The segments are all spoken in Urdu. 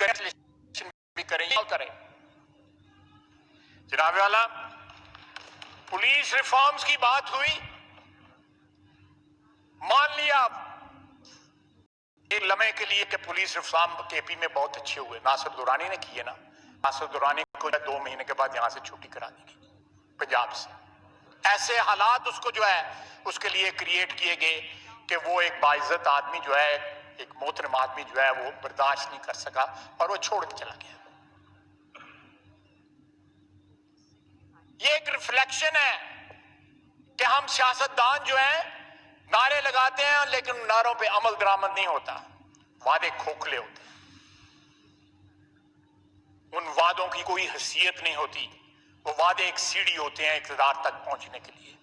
بھی کریں جناب والا پولیس ریفارمز کی بات ہوئی، مان لیا آپ ایک لمحے کے لیے کہ پولیس ریفارم کے پی میں بہت اچھے ہوئے، ناصر درانی نے کیے نا، ناصر درانی کو 2 مہینے کے بعد یہاں سے چھٹی کرا دی گئی پنجاب سے۔ ایسے حالات اس کو جو ہے اس کے لیے کریٹ کیے گئے کہ وہ ایک باعزت آدمی جو ہے، ایک محترم آدمی جو ہے وہ برداشت نہیں کر سکا اور وہ چھوڑ کے چلا گیا۔ یہ ایک ریفلیکشن ہے کہ ہم سیاستدان جو ہیں نعرے لگاتے ہیں لیکن ان نعروں پہ عمل درآمد نہیں ہوتا، وعدے کھوکھلے ہوتے ہیں، ان وعدوں کی کوئی حیثیت نہیں ہوتی، وہ وعدے ایک سیڑھی ہوتے ہیں اقتدار تک پہنچنے کے لیے۔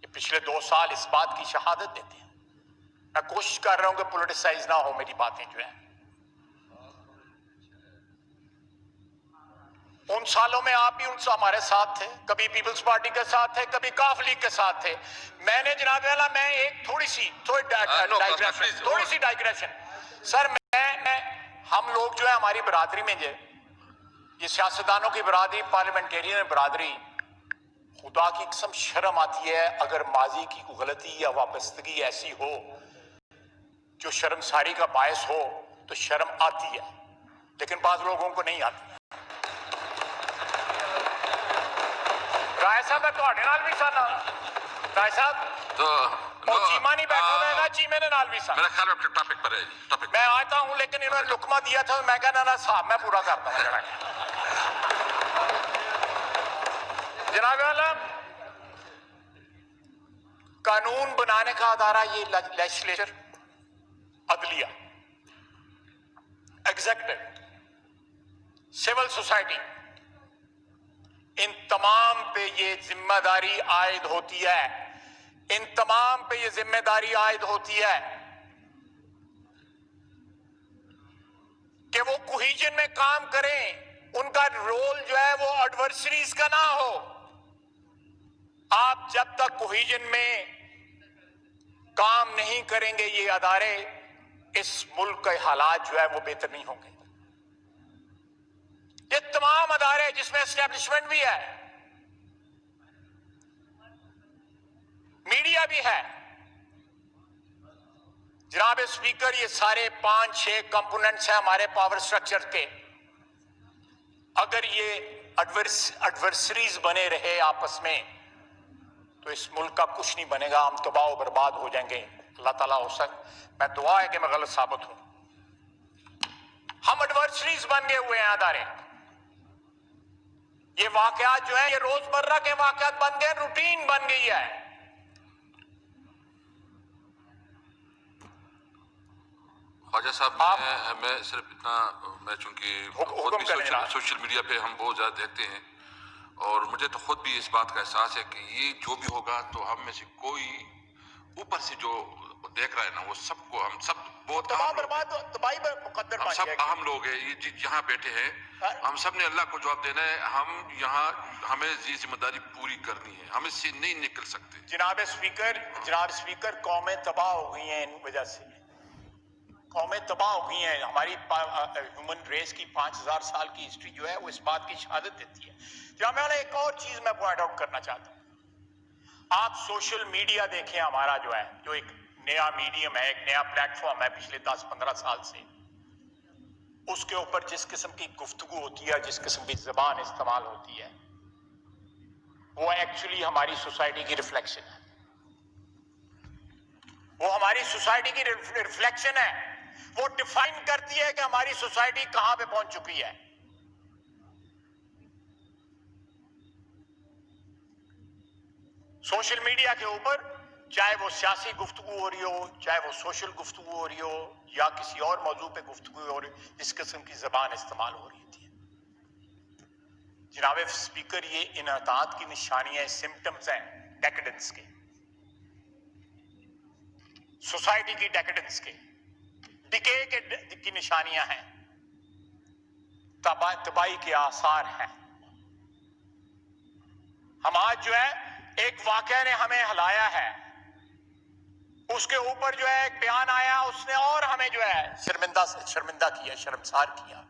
یہ پچھلے 2 سال اس بات کی شہادت دیتے ہیں۔ میں کوشش کر رہا ہوں کہ پولیٹیسائز نہ ہو میری باتیں جو ہیں۔ ان سالوں میں آپ بھی ان سے ہمارے ساتھ تھے، کبھی پیپلز پارٹی کے ساتھ تھے، کبھی کاف لیگ کے ساتھ تھے۔ میں نے جناب والا میں ایک تھوڑی سی ڈائگریشن سر، ہم لوگ جو ہے ہماری برادری میں جو یہ سیاستدانوں کی برادری، پارلیمنٹیرین برادری، خدا کی قسم شرم آتی ہے اگر ماضی کی کوئی غلطی یا وابستگی ایسی ہو جو شرمساری کا باعث ہو تو شرم آتی ہے، لیکن بعض لوگوں کو نہیں آتی۔ رائے صاحب میں تھوڑے نال بھی سن رائے صاحب اور چیمہ نہیں بیٹھا ہوئے گا، چیمے نے نال بھی سن۔ میرا خیال ہے ٹاپک پر ہے، ٹاپک میں آتا ہوں لیکن انہوں نے لقمہ دیا تھا، میں کہنا نا صاحب میں پورا کرتا ہوں جڑا جناب والا قانون بنانے کا ادارہ یہ لیجسلیچر، عدلیہ، ایگزیکٹو، سول سوسائٹی، ان تمام پہ یہ ذمہ داری عائد ہوتی ہے، ان تمام پہ یہ ذمہ داری عائد ہوتی ہے کہ وہ کوہیجن میں کام کریں، ان کا رول جو ہے وہ ایڈورسریز کا نہ ہو۔ آپ جب تک کوہیجن میں کام نہیں کریں گے یہ ادارے، اس ملک کے حالات جو ہے وہ بہتر نہیں ہوں گے۔ یہ تمام ادارے جس میں اسٹیبلشمنٹ بھی ہے، میڈیا بھی ہے، جناب اسپیکر، یہ سارے 5-6 کمپوننٹس ہیں ہمارے پاور سٹرکچر کے۔ اگر یہ ایڈورسریز بنے رہے آپس میں تو اس ملک کا کچھ نہیں بنے گا، ہم تباہ و برباد ہو جائیں گے۔ اللہ تعالیٰ میں دعا ہے کہ میں غلط ثابت ہوں۔ ہم ایڈورسریز بن گئے ہوئے ہیں ادارے، یہ واقعات جو ہیں یہ روزمرہ کے واقعات بن گئے، روٹین بن گئی ہے۔ خواجہ صاحب میں صرف اتنا، میں چونکہ خود بھی سوشل میڈیا پہ ہم بہت زیادہ دیکھتے ہیں اور مجھے تو خود بھی اس بات کا احساس ہے کہ یہ جو بھی ہوگا تو ہم میں سے کوئی اوپر سے جو دیکھ رہا ہے نا وہ سب کو، ہم سب بہت ہم سب اہم لوگ ہیں، یہ جہاں بیٹھے ہیں ہم سب نے اللہ کو جواب دینا ہے۔ ہم یہاں ہمیں یہ ذمہ داری پوری کرنی ہے، ہم اس سے نہیں نکل سکتے۔ جناب اسپیکر، قومیں تباہ ہو گئی ہیں ان وجہ سے، قومیں تباہ ہو گئی ہیں۔ ہماری ہیومن ریس کی 5000 سال کی ہسٹری جو ہے وہ اس بات کی شہادت دیتی ہے۔ جہاں میں ایک اور چیز میں پوائنٹ آؤٹ کرنا چاہتا ہوں، آپ سوشل میڈیا دیکھیں ہمارا جو ہے، جو ایک نیا میڈیم ہے، ایک نیا پلیٹ فارم ہے پچھلے 10-15 سال سے، اس کے اوپر جس قسم کی گفتگو ہوتی ہے، جس قسم کی زبان استعمال ہوتی ہے، وہ ایکچولی ہماری سوسائٹی کی ریفلیکشن ہے، وہ ہماری سوسائٹی کی ریفلیکشن ہے، وہ ڈیفائن کرتی ہے کہ ہماری سوسائٹی کہاں پہ پہنچ چکی ہے۔ سوشل میڈیا کے اوپر چاہے وہ سیاسی گفتگو ہو رہی ہو، چاہے وہ سوشل گفتگو ہو رہی ہو یا کسی اور موضوع پہ گفتگو ہو رہی ہو، اس قسم کی زبان استعمال ہو رہی تھی۔ جناب اسپیکر، یہ انحطاط کی نشانیاں، سمپٹمز ہیں ڈیکیڈنس کے، سوسائٹی کی ڈیکیڈنس کے، ڈکے کی نشانیاں ہیں، تباہی کے آثار ہیں۔ ہم آج جو ہے ایک واقعہ نے ہمیں ہلایا ہے، اس کے اوپر جو ہے ایک بیان آیا، اس نے اور ہمیں جو ہے شرمندہ کیا، شرمسار کیا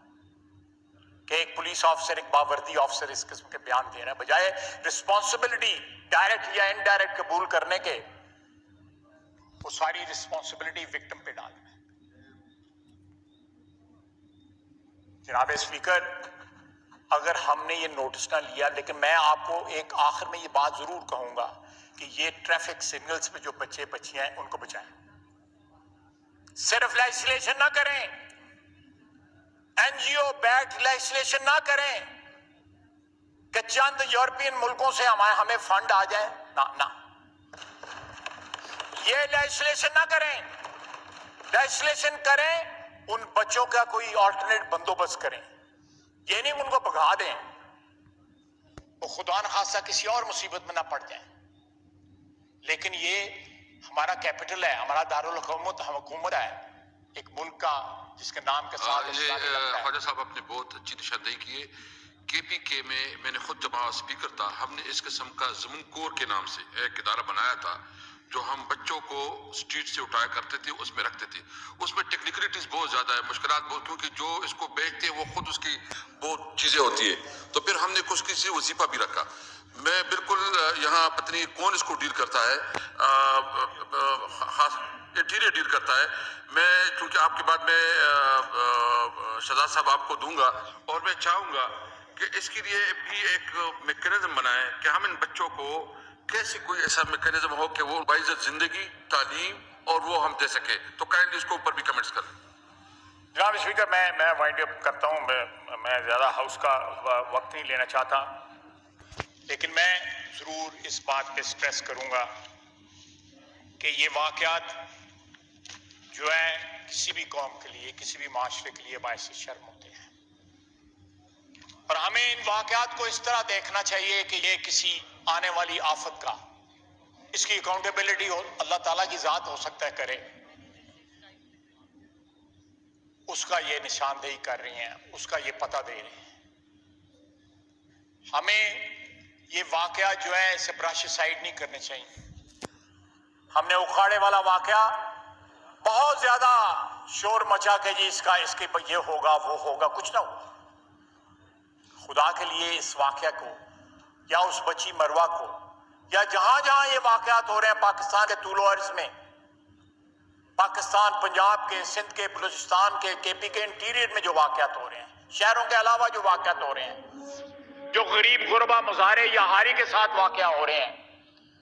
کہ ایک پولیس آفیسر، ایک باوردی آفیسر اس قسم کے بیان دے رہا ہے، بجائے رسپانسبلٹی ڈائریکٹ یا انڈائریکٹ قبول کرنے کے، وہ ساری رسپانسبلٹی وکٹم پہ ڈال رہے ہیں۔ جناب اسپیکر، اگر ہم نے یہ نوٹس نہ لیا، لیکن میں آپ کو ایک آخر میں یہ بات ضرور کہوں گا کہ یہ ٹریفک سگنلز پہ جو بچے بچیاں ہیں ان کو بچائیں، صرف لیجسلیشن نہ کریں، این جی او بیکڈ لیجسلیشن نہ کریں کہ چند یورپین ملکوں سے ہمیں فنڈ آ جائیں، نہ، یہ لیجسلیشن نہ کریں، لیجسلیشن کریں ان بچوں کا کوئی آلٹرنیٹ بندوبست کریں، یہ نہیں ان کو بھگا دیں، وہ خدا نخواستہ کسی اور مصیبت میں نہ پڑ جائیں۔ لیکن یہ ہمارا کیپٹل ہے، ہمارا دارالحکومت ہے، ایک ملک کا جس کے نام کے ساتھ خواجہ صاحب آپ نے بہت اچھی نشاندہی کی ہے۔ کے پی کے میں نے خود جب اسپیکر تھا، ہم نے اس قسم کا ضمن کور کے نام سے ایک ادارہ بنایا تھا جو ہم بچوں کو اسٹریٹ سے اٹھایا کرتے تھے، اس میں رکھتے تھے۔ اس میں ٹیکنیکلٹیز بہت زیادہ ہے، مشکلات بہت، کیونکہ جو اس کو بیچتے ہیں وہ خود اس کی بہت چیزیں ہوتی ہیں، تو پھر ہم نے کچھ کسی وظیفہ بھی رکھا۔ میں بالکل یہاں پتہ نہیں کون اس کو ڈیل کرتا ہے، خاص انٹیریئر ڈیل کرتا ہے۔ میں چونکہ آپ کے بعد میں شہزاد صاحب آپ کو دوں گا، اور میں چاہوں گا کہ اس کے لیے بھی ایک میکینزم بنائیں کہ ہم ان بچوں کو کیسے کوئی ایسا میکینزم ہو کہ وہ باعزت زندگی، تعلیم اور وہ ہم دے سکیں۔ تو کائنڈلی اس کو اوپر بھی کمنٹس کریں۔ جناب اسپیکر، میں وائنڈ اپ کرتا ہوں، میں زیادہ ہاؤس کا وقت نہیں لینا چاہتا، لیکن میں ضرور اس بات پہ سٹریس کروں گا کہ یہ واقعات جو ہے کسی بھی قوم کے لیے، کسی بھی معاشرے کے لیے باعث شرم ہوتے ہیں، اور ہمیں ان واقعات کو اس طرح دیکھنا چاہیے کہ یہ کسی آنے والی آفت کا، اس کی اکاؤنٹیبلٹی اللہ تعالیٰ کی ذات ہو سکتا ہے کرے، اس کا یہ نشاندہی کر رہی ہیں، اس کا یہ پتہ دے رہے ہیں۔ ہمیں یہ واقعہ جو ہے اسے برش سائڈ نہیں کرنے چاہیے۔ ہم نے اکھاڑے والا واقعہ بہت زیادہ شور مچا کہ جی اس کے یہ ہوگا وہ ہوگا، کچھ نہ ہوا۔ خدا کے لیے اس واقعہ کو یا اس بچی مروہ کو یا جہاں جہاں یہ واقعات ہو رہے ہیں پاکستان کے طول و عرض میں، پاکستان، پنجاب کے، سندھ کے، بلوچستان کے، کے پی کے انٹیریئر میں جو واقعات ہو رہے ہیں، شہروں کے علاوہ جو واقعات ہو رہے ہیں، جو غریب غربا مظاہرے یا ہاری کے ساتھ واقعہ ہو رہے ہیں،